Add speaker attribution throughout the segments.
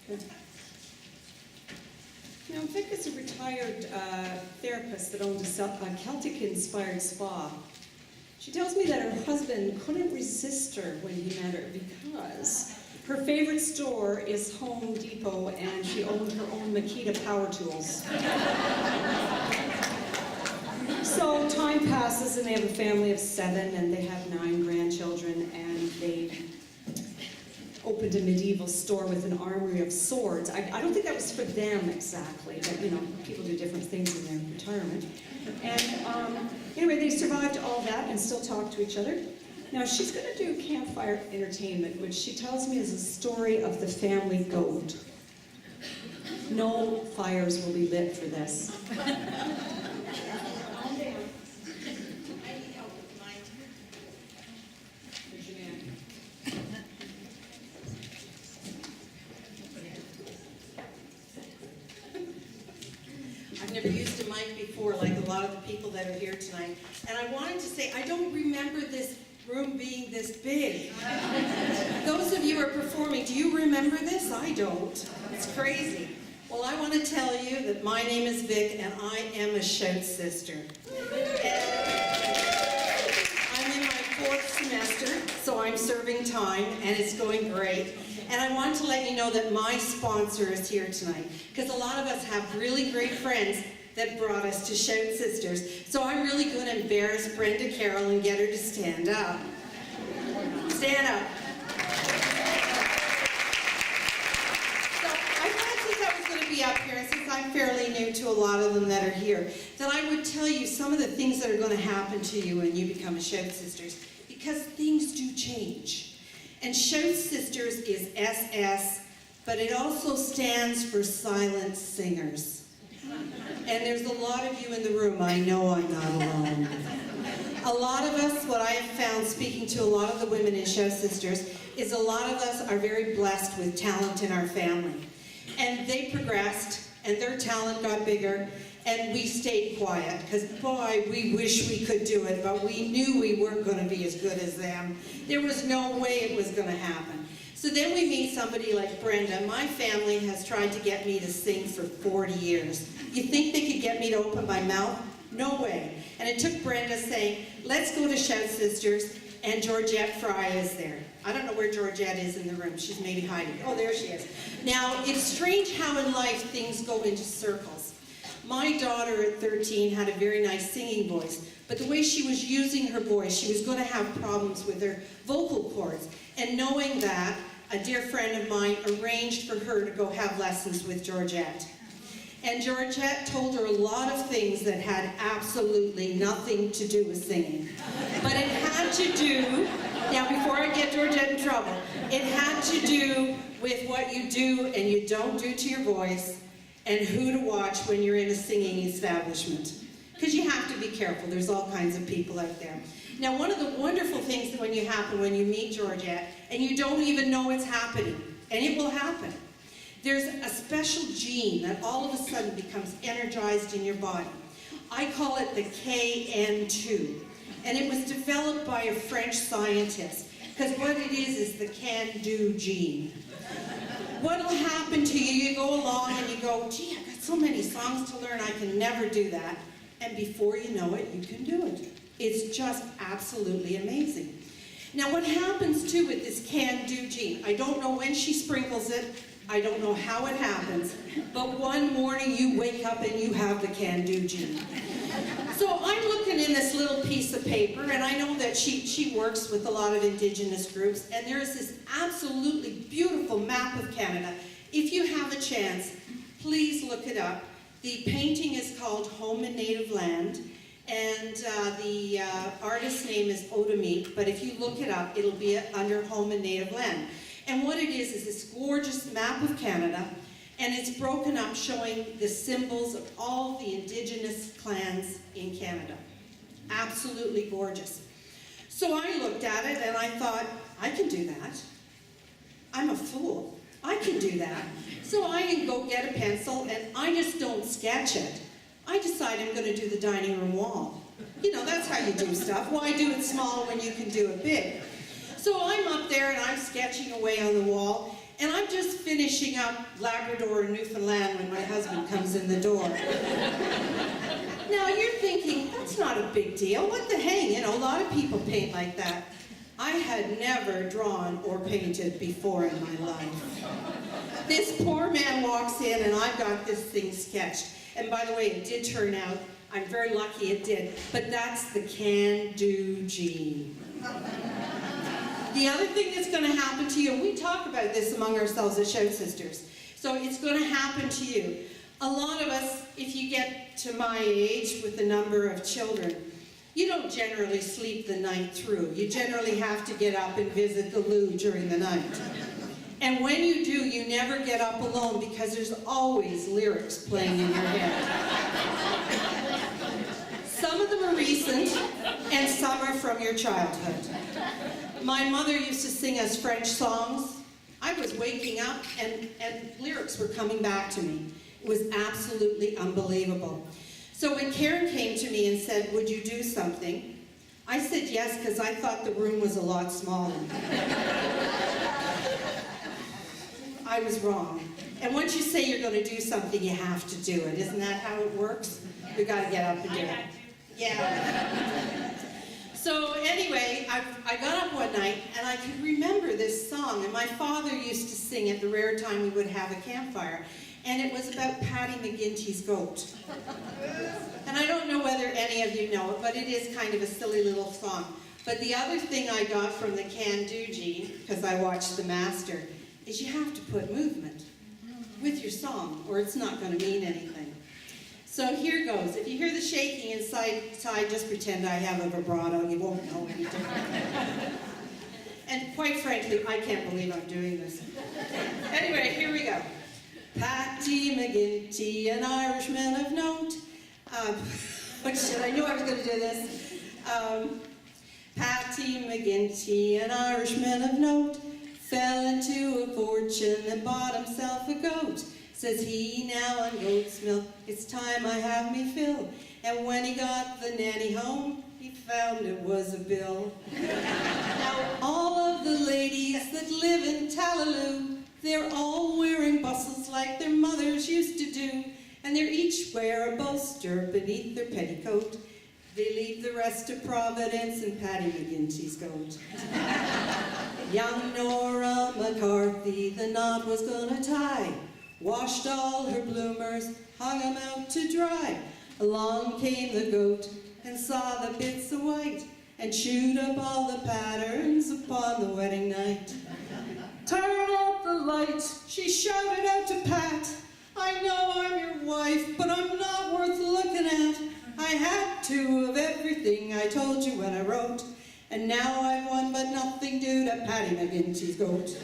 Speaker 1: Good. Now, Vic is a retired therapist that owned a Celtic-inspired spa. She tells me that her husband couldn't resist her when he met her because her favorite store is Home Depot and she owned her own Makita power tools. So time passes and they have a family of 7 and they have 9 grandchildren and they opened a medieval store with an armory of swords. I don't think that was for them exactly, but you know, people do different things in their retirement. And anyway, they survived all that and still talk to each other. Now she's going to do campfire entertainment, which she tells me is a story of the family goat. No fires will be lit for this.
Speaker 2: I've never used a mic before, like a lot of the people that are here tonight. And I wanted to say, I don't remember this room being this big. Those of you who are performing, do you remember this? I don't. It's crazy. Well, I want to tell you that my name is Vic, and I am a Shout Sister. And I'm in my 4th semester, so I'm serving time, and it's going great. And I want to let you know that my sponsor is here tonight, because a lot of us have really great friends that brought us to Shout Sisters. So I'm really going to embarrass Brenda Carroll and get her to stand up. Stand up. So I thought since I was going to be up here, and since I'm fairly new to a lot of them that are here, that I would tell you some of the things that are going to happen to you when you become a Shout Sisters, because things do change. And Shout Sisters is SS, but it also stands for Silent Singers. And there's a lot of you in the room, I know I'm not alone. A lot of us, what I have found speaking to a lot of the women in Shout Sisters, is a lot of us are very blessed with talent in our family. And they progressed, and their talent got bigger, and we stayed quiet, because boy, we wish we could do it, but we knew we weren't going to be as good as them. There was no way it was going to happen. So then we meet somebody like Brenda. My family has tried to get me to sing for 40 years. You think they could get me to open my mouth? No way. And it took Brenda saying, let's go to Shout Sisters, and Georgette Fry is there. I don't know where Georgette is in the room. She's maybe hiding. Oh, there she is. Now, it's strange how in life things go into circles. My daughter at 13 had a very nice singing voice, but the way she was using her voice, she was going to have problems with her vocal cords. And knowing that, a dear friend of mine arranged for her to go have lessons with Georgette. And Georgette told her a lot of things that had absolutely nothing to do with singing. But it had to do, now before I get Georgette in trouble, it had to do with what you do and you don't do to your voice, and who to watch when you're in a singing establishment. Because you have to be careful. There's all kinds of people out there. Now, one of the wonderful things that when you meet Georgette, and you don't even know it's happening, and it will happen, there's a special gene that all of a sudden becomes energized in your body. I call it the KN2, and it was developed by a French scientist, because what it is the can-do gene. What'll happen to you, you go along and you go, gee, I've got so many songs to learn, I can never do that. And before you know it, you can do it. It's just absolutely amazing. Now what happens too with this can-do gene, I don't know when she sprinkles it, I don't know how it happens, but one morning you wake up and you have the can-do gene. So I'm looking in this little piece of paper, and I know that she works with a lot of Indigenous groups, and there is this absolutely beautiful map of Canada. If you have a chance, please look it up. The painting is called Home and Native Land, and the artist's name is Odomite, but if you look it up, it'll be under Home and Native Land. And what it is this gorgeous map of Canada, and it's broken up showing the symbols of all the Indigenous clans in Canada. Absolutely gorgeous. So I looked at it and I thought, I can do that. I'm a fool. I can do that. So I can go get a pencil, and I just don't sketch it. I decide I'm going to do the dining room wall. You know, that's how you do stuff. Why do it small when you can do it big? So I'm up there and I'm sketching away on the wall, and I I'm just finishing up Labrador and Newfoundland when my husband comes in the door. Now you're thinking, that's not a big deal. What the hang? You know, a lot of people paint like that. I had never drawn or painted before in my life. This poor man walks in and I've got this thing sketched. And by the way, it did turn out. I'm very lucky it did. But that's the can-do gene. The other thing that's going to happen to you, and we talk about this among ourselves as Shout Sisters, so it's going to happen to you. A lot of us, if you get to my age with the number of children, you don't generally sleep the night through. You generally have to get up and visit the loo during the night. And when you do, you never get up alone because there's always lyrics playing in your head. Some of them are recent, and some are from your childhood. My mother used to sing us French songs. I was waking up and lyrics were coming back to me. It was absolutely unbelievable. So when Karen came to me and said, would you do something? I said yes, because I thought the room was a lot smaller. I was wrong. And once you say you're going to do something, you have to do it. Isn't that how it works? You got to get up and do it. Yeah. So anyway, I got up one night and I could remember this song, and my father used to sing it the rare time we would have a campfire, and it was about Paddy McGinty's goat. And I don't know whether any of you know it, but it is kind of a silly little song. But the other thing I got from the can-do gene, because I watched The Master, is you have to put movement with your song, or it's not going to mean anything. So here goes. If you hear the shaking inside, just pretend I have a vibrato. You won't know any different. And quite frankly, I can't believe I'm doing this. Anyway, here we go. Paddy McGinty, an Irishman of note. I knew I was going to do this. Paddy McGinty, an Irishman of note, fell into a fortune and bought himself a goat. Says he, now on goat's milk, it's time I have me fill. And when he got the nanny home, he found it was a bill. Now all of the ladies that live in Tallaloo, they're all wearing bustles like their mothers used to do. And they each wear a bolster beneath their petticoat. They leave the rest to Providence and Paddy McGinty's goat. Young Nora McCarthy, the knot was gonna tie. Washed all her bloomers, hung 'em out to dry. Along came the goat and saw the bits of white and chewed up all the patterns upon the wedding night. Turn out the lights, she shouted out to Pat. I know I'm your wife, but I'm not worth looking at. I had two of everything I told you when I wrote, and now I've one but nothing due to Paddy McGinty's goat.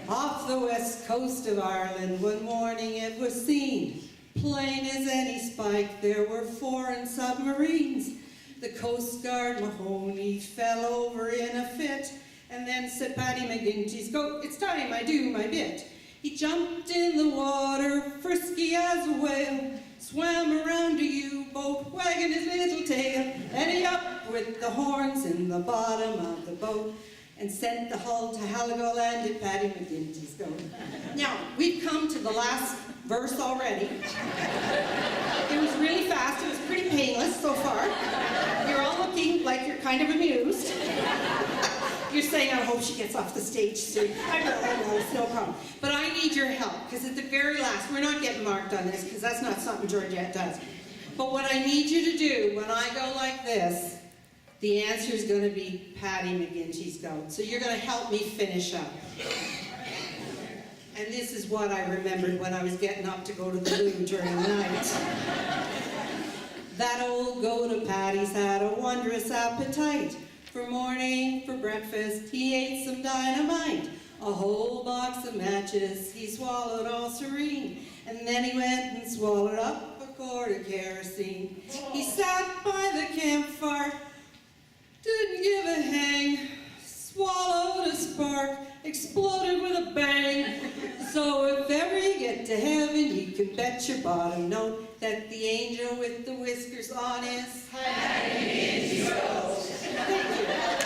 Speaker 2: Off the west coast of Ireland, one morning it was seen. Plain as any spike, there were foreign submarines. The Coast Guard Mahoney fell over in a fit, and then said Paddy McGinty's goat, it's time I do my bit. He jumped in the water, frisky as a whale, swam around a U-boat, wagging his little tail, and he up with the horns in the bottom of the boat, and sent the hull to Heligoland at Paddy McGinty's goat. Now, we've come to the last verse already. It was really fast, it was pretty painless so far. You're all looking like you're kind of amused. You're saying, I hope she gets off the stage soon. I know, it's no problem. But I need your help, because at the very last, we're not getting marked on this, because that's not something Georgette does. But what I need you to do, when I go like this, the answer is going to be Paddy McGinty's goat. So you're going to help me finish up. And this is what I remembered when I was getting up to go to the loo during the night. That old goat of Paddy's had a wondrous appetite. For morning, for breakfast, he ate some dynamite. A whole box of matches, he swallowed all serene. And then he went and swallowed up a quart of kerosene. He sat by the campfire, didn't give a hang, swallowed a spark, exploded with a bang. So if ever you get to heaven, you can bet your bottom note that the angel with the whiskers on his Paddy McGinty's goat. Thank you.